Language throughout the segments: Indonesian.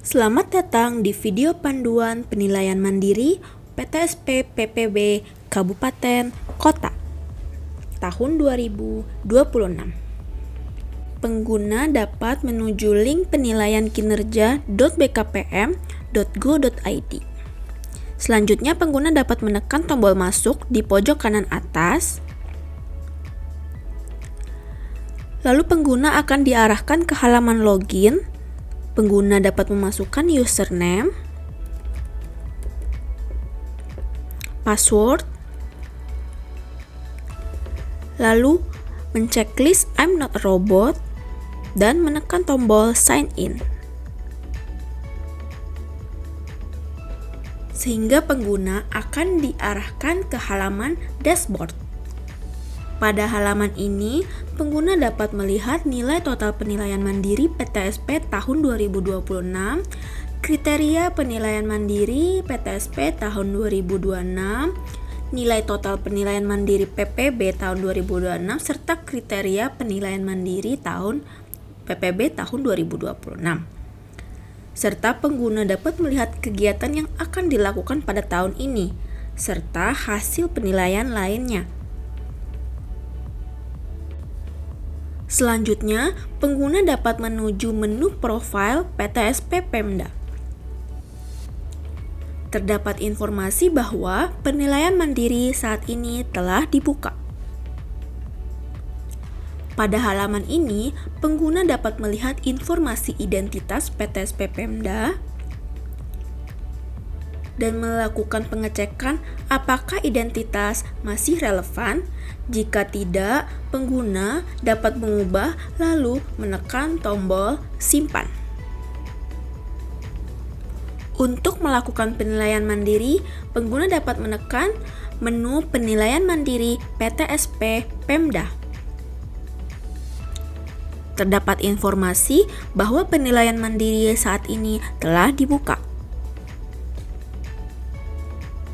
Selamat datang di video panduan penilaian mandiri PTSP PPB Kabupaten Kota tahun 2026. Pengguna dapat menuju link penilaian kinerja.bkpm.go.id. Selanjutnya, pengguna dapat menekan tombol masuk di pojok kanan atas. Lalu pengguna akan diarahkan ke halaman login. Pengguna dapat memasukkan username, password, lalu menceklis I'm not a robot, dan menekan tombol sign in. Sehingga pengguna akan diarahkan ke halaman dashboard. Pada halaman ini, pengguna dapat melihat nilai total penilaian mandiri PTSP tahun 2026, kriteria penilaian mandiri PTSP tahun 2026, nilai total penilaian mandiri PPB tahun 2026, serta kriteria penilaian mandiri tahun PPB tahun 2026. Serta pengguna dapat melihat kegiatan yang akan dilakukan pada tahun ini, serta hasil penilaian lainnya. Selanjutnya, pengguna dapat menuju menu profil PTSP Pemda. Terdapat informasi bahwa penilaian mandiri saat ini telah dibuka. Pada halaman ini, pengguna dapat melihat informasi identitas PTSP Pemda dan melakukan pengecekan apakah identitas masih relevan. Jika tidak, pengguna dapat mengubah lalu menekan tombol simpan. Untuk melakukan penilaian mandiri, pengguna dapat menekan menu penilaian mandiri PTSP Pemda. Terdapat informasi bahwa penilaian mandiri saat ini telah dibuka.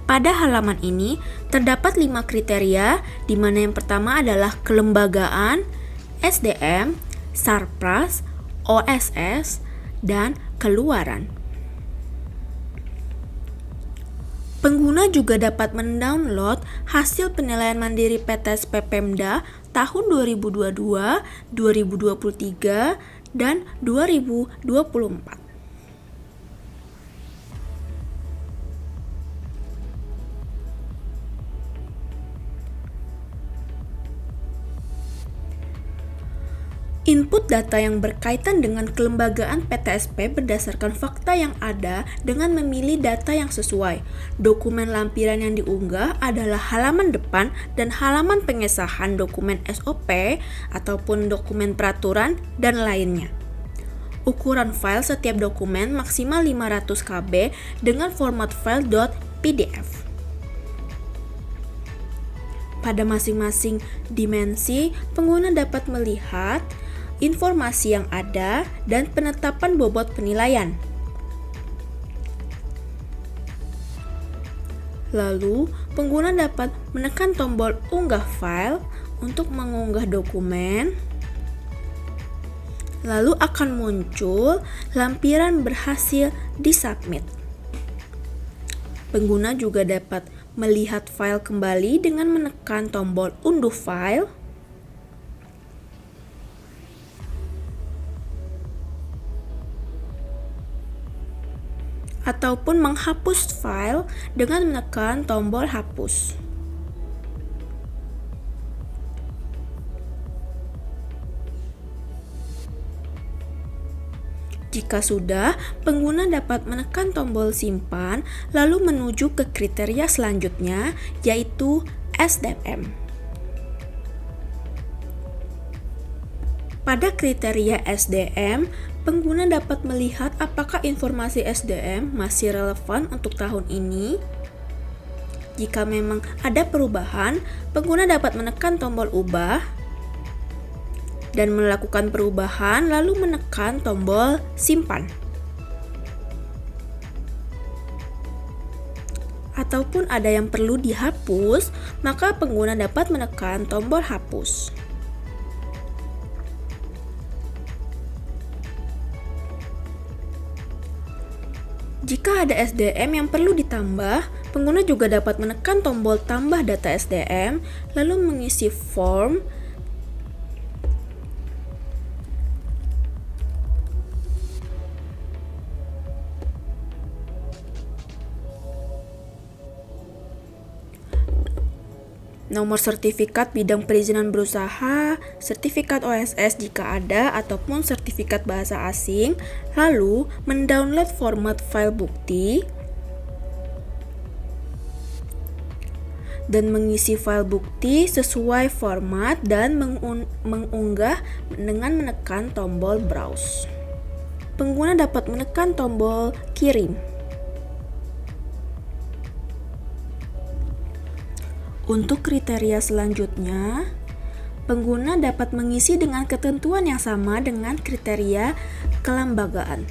Pada halaman ini, terdapat 5 kriteria, di mana yang pertama adalah kelembagaan, SDM, Sarpras, OSS, dan keluaran. Pengguna juga dapat mendownload hasil penilaian mandiri PTSP Pemda tahun 2022, 2023, dan 2024. Input data yang berkaitan dengan kelembagaan PTSP berdasarkan fakta yang ada dengan memilih data yang sesuai. Dokumen lampiran yang diunggah adalah halaman depan dan halaman pengesahan dokumen SOP ataupun dokumen peraturan dan lainnya. Ukuran file setiap dokumen maksimal 500 KB dengan format file .pdf. Pada masing-masing dimensi, pengguna dapat melihat informasi yang ada dan penetapan bobot penilaian. Lalu, pengguna dapat menekan tombol unggah file untuk mengunggah dokumen. Lalu akan muncul lampiran berhasil disubmit. Pengguna juga dapat melihat file kembali dengan menekan tombol unduh file. Ataupun menghapus file dengan menekan tombol hapus. Jika sudah, pengguna dapat menekan tombol simpan lalu menuju ke kriteria selanjutnya, yaitu SDM. Pada kriteria SDM, pengguna dapat melihat apakah informasi SDM masih relevan untuk tahun ini. Jika memang ada perubahan, pengguna dapat menekan tombol ubah dan melakukan perubahan lalu menekan tombol simpan. Ataupun ada yang perlu dihapus, maka pengguna dapat menekan tombol hapus. Jika ada SDM yang perlu ditambah, pengguna juga dapat menekan tombol tambah data SDM, lalu mengisi form. Nomor sertifikat bidang perizinan berusaha, sertifikat OSS jika ada, ataupun sertifikat bahasa asing, lalu mendownload format file bukti, dan mengisi file bukti sesuai format dan mengunggah dengan menekan tombol browse. Pengguna dapat menekan tombol kirim. Untuk kriteria selanjutnya, pengguna dapat mengisi dengan ketentuan yang sama dengan kriteria kelembagaan.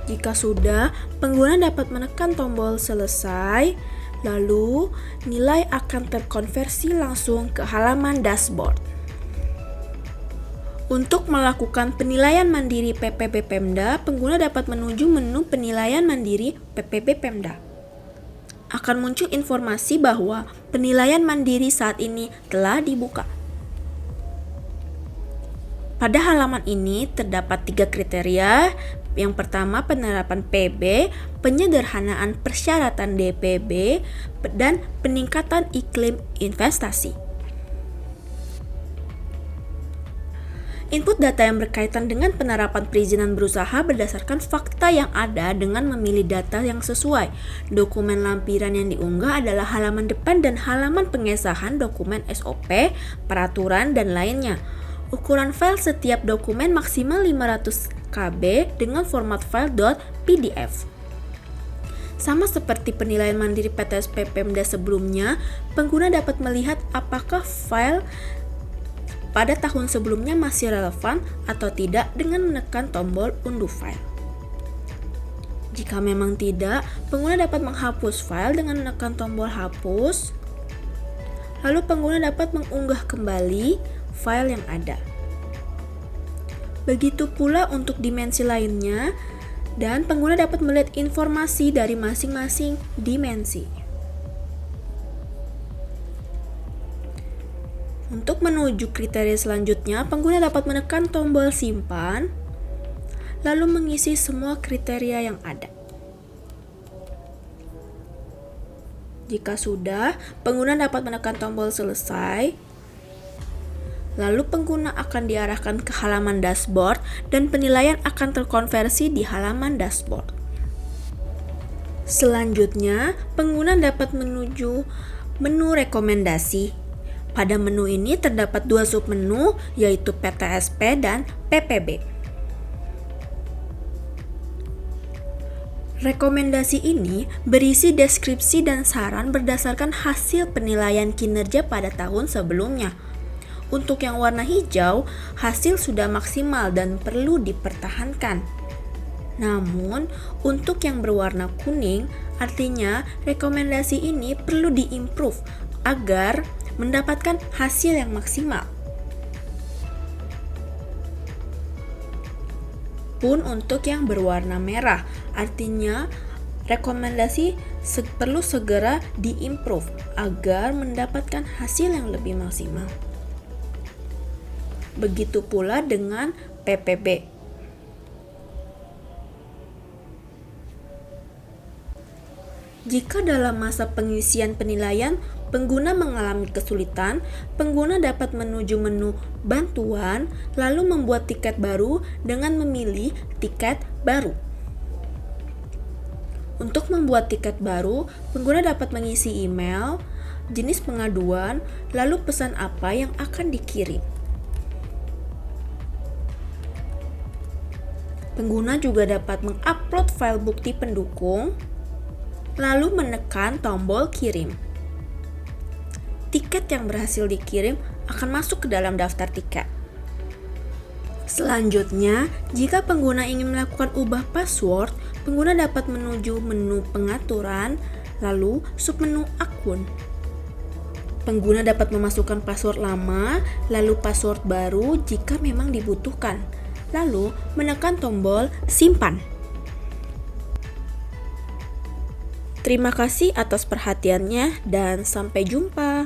Jika sudah, pengguna dapat menekan tombol selesai. Lalu, nilai akan terkonversi langsung ke halaman dashboard. Untuk melakukan penilaian mandiri PPB Pemda, pengguna dapat menuju menu penilaian mandiri PPB Pemda. Akan muncul informasi bahwa penilaian mandiri saat ini telah dibuka. Pada halaman ini terdapat 3 kriteria. Yang pertama, penerapan PB, penyederhanaan persyaratan DPB, dan peningkatan iklim investasi. Input data yang berkaitan dengan penerapan perizinan berusaha berdasarkan fakta yang ada dengan memilih data yang sesuai. Dokumen lampiran yang diunggah adalah halaman depan dan halaman pengesahan dokumen SOP, peraturan, dan lainnya. Ukuran file setiap dokumen maksimal 500 KB dengan format file .pdf. Sama seperti penilaian mandiri PTSP Pemda sebelumnya, pengguna dapat melihat apakah file pada tahun sebelumnya masih relevan atau tidak dengan menekan tombol unduh file. Jika memang tidak, pengguna dapat menghapus file dengan menekan tombol hapus. Lalu pengguna dapat mengunggah kembali file yang ada. Begitu pula untuk dimensi lainnya, dan pengguna dapat melihat informasi dari masing-masing dimensi. Untuk menuju kriteria selanjutnya, pengguna dapat menekan tombol simpan, lalu mengisi semua kriteria yang ada. Jika sudah, pengguna dapat menekan tombol selesai. Lalu pengguna akan diarahkan ke halaman dashboard dan penilaian akan terkonversi di halaman dashboard. Selanjutnya, pengguna dapat menuju menu rekomendasi. Pada menu ini terdapat 2 submenu, yaitu PTSP dan PPB. Rekomendasi ini berisi deskripsi dan saran berdasarkan hasil penilaian kinerja pada tahun sebelumnya. Untuk yang warna hijau, hasil sudah maksimal dan perlu dipertahankan. Namun, untuk yang berwarna kuning, artinya rekomendasi ini perlu diimprove agar mendapatkan hasil yang maksimal. Pun untuk yang berwarna merah, artinya rekomendasi perlu segera diimprove agar mendapatkan hasil yang lebih maksimal. Begitu pula dengan PPB. Jika dalam masa pengisian penilaian pengguna mengalami kesulitan, pengguna dapat menuju menu bantuan lalu membuat tiket baru dengan memilih tiket baru. Untuk membuat tiket baru, pengguna dapat mengisi email, jenis pengaduan, lalu pesan apa yang akan dikirim. Pengguna juga dapat mengupload file bukti pendukung, lalu menekan tombol kirim. Tiket yang berhasil dikirim akan masuk ke dalam daftar tiket. Selanjutnya, jika pengguna ingin melakukan ubah password, Pengguna dapat menuju menu pengaturan, lalu submenu akun. Pengguna dapat memasukkan password lama, lalu password baru jika memang dibutuhkan, lalu menekan tombol simpan. Terima kasih atas perhatiannya dan sampai jumpa.